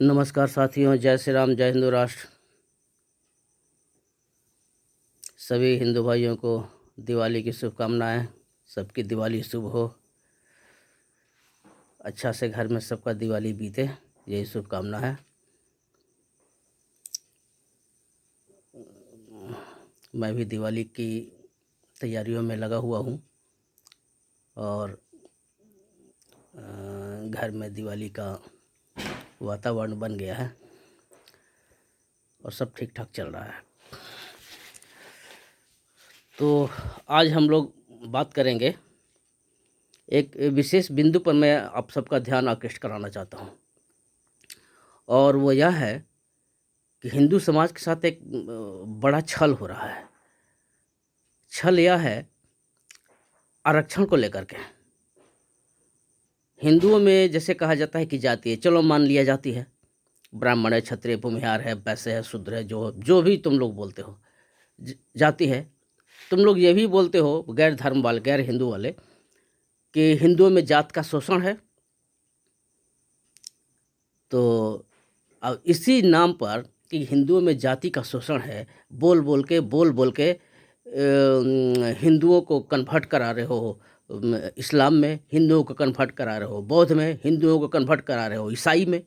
नमस्कार साथियों, जय श्री राम, जय हिंदू राष्ट्र। सभी हिंदू भाइयों को दिवाली की शुभकामनाएं। सबकी दिवाली शुभ हो, अच्छा से घर में सबका दिवाली बीते, यही शुभकामना है। मैं भी दिवाली की तैयारियों में लगा हुआ हूँ और घर में दिवाली का वातावरण बन गया है और सब ठीक ठाक चल रहा है। तो आज हम लोग बात करेंगे, एक विशेष बिंदु पर मैं आप सबका ध्यान आकृष्ट कराना चाहता हूँ, और वो यह है कि हिंदू समाज के साथ एक बड़ा छल हो रहा है। छल यह है आरक्षण को लेकर के। हिंदुओं में जैसे कहा जाता है कि जाति है, चलो मान लिया जाती है, ब्राह्मण है, क्षत्रिय, भूमिहार है, वैश्य है, शूद्र है, जो भी तुम लोग बोलते हो जाति है। तुम लोग ये भी बोलते हो, गैर धर्म वाले, गैर हिंदू वाले, कि हिंदुओं में जात का शोषण है। तो अब इसी नाम पर कि हिंदुओं में जाति का शोषण है, बोल बोल के हिंदुओं को कन्वर्ट करा रहे हो, इस्लाम में हिंदुओं को कन्वर्ट करा रहे हो, बौद्ध में हिंदुओं को कन्वर्ट करा रहे हो, ईसाई में,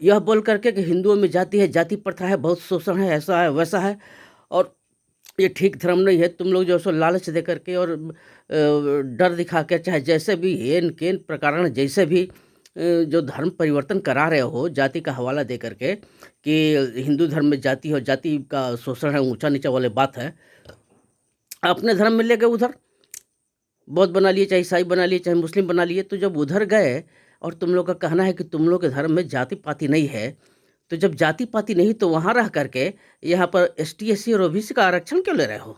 यह बोल करके कि हिंदुओं में जाति है, जाति प्रथा है, बहुत शोषण है, ऐसा है वैसा है, और ये ठीक धर्म नहीं है। तुम लोग जो सो लालच दे करके और डर दिखा के, चाहे जैसे भी हेन केन प्रकार जैसे भी जो धर्म परिवर्तन करा रहे हो, जाति का हवाला दे करके कि हिंदू धर्म में जाति हो, जाति का शोषण है, ऊंचा नीचा वाले बात है, अपने धर्म में ले गए उधर, बौद्ध बना लिए, चाहे ईसाई बना लिए, चाहे मुस्लिम बना लिए। तो जब उधर गए और तुम लोग का कहना है कि तुम लोग के धर्म में जाति पाति नहीं है, तो जब जाति पाति नहीं तो वहाँ रह करके यहाँ पर ST SC और OBC का आरक्षण क्यों ले रहे हो?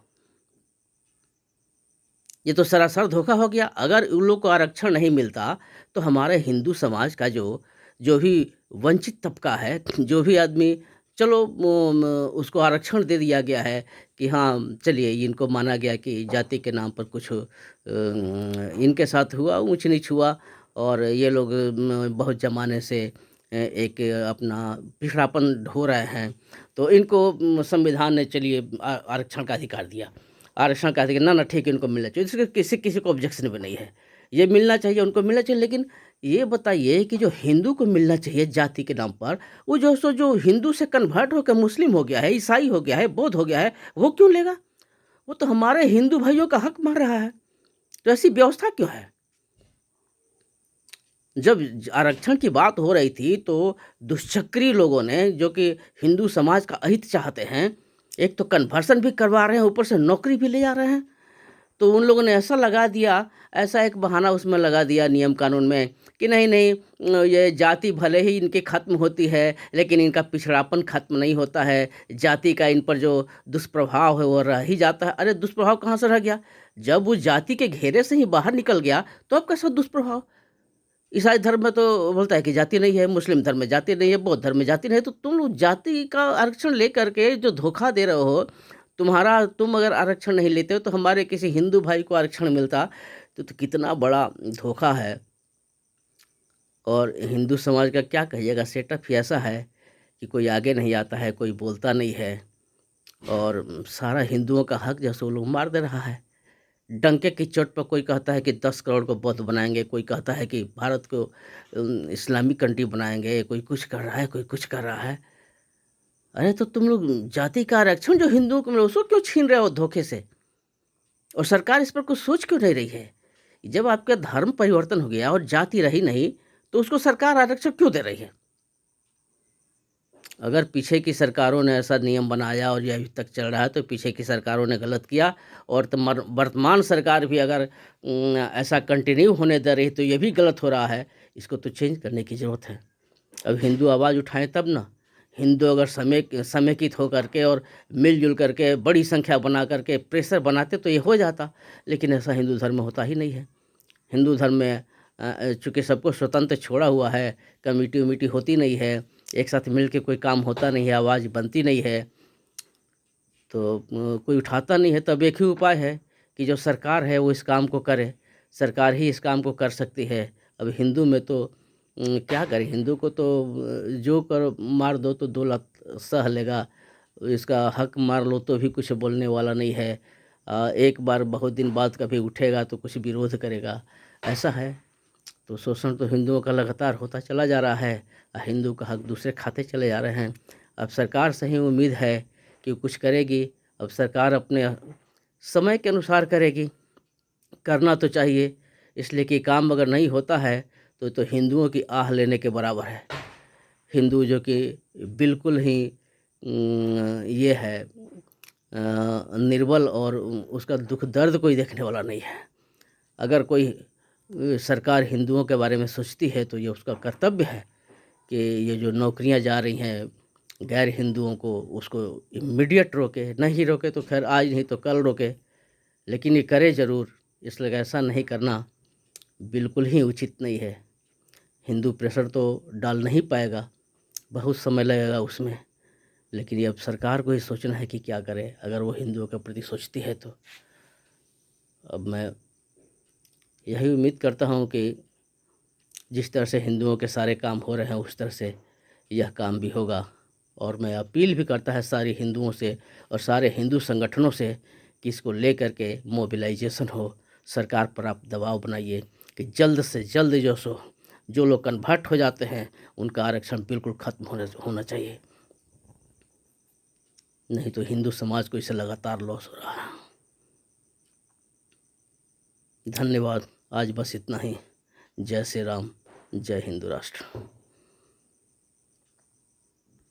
ये तो सरासर धोखा हो गया। अगर उन लोग को आरक्षण नहीं मिलता तो हमारे हिंदू समाज का जो भी वंचित तबका है, जो भी आदमी, चलो उसको आरक्षण दे दिया गया है कि हाँ चलिए, इनको माना गया कि जाति के नाम पर कुछ इनके साथ हुआ, ऊंच नीच हुआ, और ये लोग बहुत ज़माने से एक अपना पिछड़ापन ढो रहे हैं, तो इनको संविधान ने चलिए आरक्षण का अधिकार दिया। आरक्षण का अधिकार ना ठीक है, इनको मिलना चाहिए, इसके किसी किसी को ऑब्जेक्शन भी नहीं है, ये मिलना चाहिए, उनको मिलना चाहिए। लेकिन ये बताइए कि जो हिंदू को मिलना चाहिए जाति के नाम पर, वो जो हिंदू से कन्वर्ट होकर मुस्लिम हो गया है, ईसाई हो गया है, बौद्ध हो गया है, वो क्यों लेगा? वो तो हमारे हिंदू भाइयों का हक मार रहा है। तो ऐसी व्यवस्था क्यों है? जब आरक्षण की बात हो रही थी तो दुष्चक्री लोगों ने, जो कि हिंदू समाज का अहित चाहते हैं, एक तो कन्वर्सन भी करवा रहे हैं, ऊपर से नौकरी भी ले जा रहे हैं। तो उन लोगों ने ऐसा लगा दिया, ऐसा एक बहाना उसमें लगा दिया नियम कानून में कि नहीं नहीं, ये जाति भले ही इनकी ख़त्म होती है लेकिन इनका पिछड़ापन ख़त्म नहीं होता है, जाति का इन पर जो दुष्प्रभाव है वो रह ही जाता है। अरे दुष्प्रभाव कहाँ से रह गया? जब वो जाति के घेरे से ही बाहर निकल गया तो अब कैसा दुष्प्रभाव? ईसाई धर्म में तो बोलता है कि जाति नहीं है, मुस्लिम धर्म में जाति नहीं है, बौद्ध धर्म में जाति नहीं है। तो तुम लोग जाति का आरक्षण लेकर के जो धोखा दे रहे हो, तुम अगर आरक्षण नहीं लेते हो तो हमारे किसी हिंदू भाई को आरक्षण मिलता, तो कितना बड़ा धोखा है। और हिंदू समाज का क्या कहिएगा, सेटअप ही ऐसा है कि कोई आगे नहीं आता है, कोई बोलता नहीं है, और सारा हिंदुओं का हक जैसे वो लोग मार दे रहा है। डंके की चोट पर कोई कहता है कि 10 करोड़ को बौद्ध बनाएंगे, कोई कहता है कि भारत को इस्लामिक कंट्री बनाएंगे, कोई कुछ कर रहा है, कोई कुछ कर रहा है। अरे तो तुम लोग जाति का आरक्षण जो हिंदुओं को मिले उसको क्यों छीन रहे हो धोखे से? और सरकार इस पर कुछ सोच क्यों नहीं रही है? जब आपका धर्म परिवर्तन हो गया और जाति रही नहीं तो उसको सरकार आरक्षण क्यों दे रही है? अगर पीछे की सरकारों ने ऐसा नियम बनाया और ये अभी तक चल रहा है तो पीछे की सरकारों ने गलत किया, और तो वर्तमान सरकार भी अगर ऐसा कंटिन्यू होने दे रही तो ये भी गलत हो रहा है। इसको तो चेंज करने की ज़रूरत है। अब हिंदू आवाज़ उठाएं तब ना। हिंदू अगर समेकित होकर के और मिलजुल करके बड़ी संख्या बना करके प्रेशर बनाते तो ये हो जाता, लेकिन ऐसा हिंदू धर्म में होता ही नहीं है। हिंदू धर्म में चूँकि सबको स्वतंत्र छोड़ा हुआ है, कमेटी वमेटी होती नहीं है, एक साथ मिल के कोई काम होता नहीं है, आवाज़ बनती नहीं है, तो कोई उठाता नहीं है। तब एक ही उपाय है कि जो सरकार है वो इस काम को करे, सरकार ही इस काम को कर सकती है। अब हिंदू में तो क्या करें, हिंदू को तो जो करो मार दो तो 2 लात सह लेगा, इसका हक मार लो तो भी कुछ बोलने वाला नहीं है। एक बार बहुत दिन बाद कभी उठेगा तो कुछ विरोध करेगा, ऐसा है। तो शोषण तो हिंदुओं का लगातार होता चला जा रहा है, हिंदू का हक दूसरे खाते चले जा रहे हैं। अब सरकार से ही उम्मीद है कि कुछ करेगी। अब सरकार अपने समय के अनुसार करेगी, करना तो चाहिए, इसलिए कि काम अगर नहीं होता है तो हिंदुओं की आह लेने के बराबर है। हिंदू जो कि बिल्कुल ही ये है निर्बल, और उसका दुख दर्द कोई देखने वाला नहीं है। अगर कोई सरकार हिंदुओं के बारे में सोचती है तो ये उसका कर्तव्य है कि ये जो नौकरियां जा रही हैं गैर हिंदुओं को, उसको इमीडिएट रोके। नहीं रोके तो खैर आज नहीं तो कल रोके, लेकिन ये करे ज़रूर, इसलिए ऐसा नहीं करना बिल्कुल ही उचित नहीं है। हिंदू प्रेशर तो डाल नहीं पाएगा, बहुत समय लगेगा उसमें, लेकिन ये अब सरकार को ही सोचना है कि क्या करे अगर वो हिंदुओं के प्रति सोचती है तो। अब मैं यही उम्मीद करता हूँ कि जिस तरह से हिंदुओं के सारे काम हो रहे हैं उस तरह से यह काम भी होगा। और मैं अपील भी करता है सारे हिंदुओं से और सारे हिंदू संगठनों से कि इसको लेकर के मोबिलाइजेशन हो, सरकार पर आप दबाव बनाइए कि जल्द से जल्द जो लोग कन्वर्ट हो जाते हैं उनका आरक्षण बिल्कुल ख़त्म होना चाहिए, नहीं तो हिंदू समाज को इससे लगातार लॉस हो रहा है। धन्यवाद, आज बस इतना ही। जय श्री राम, जय हिंदू राष्ट्र।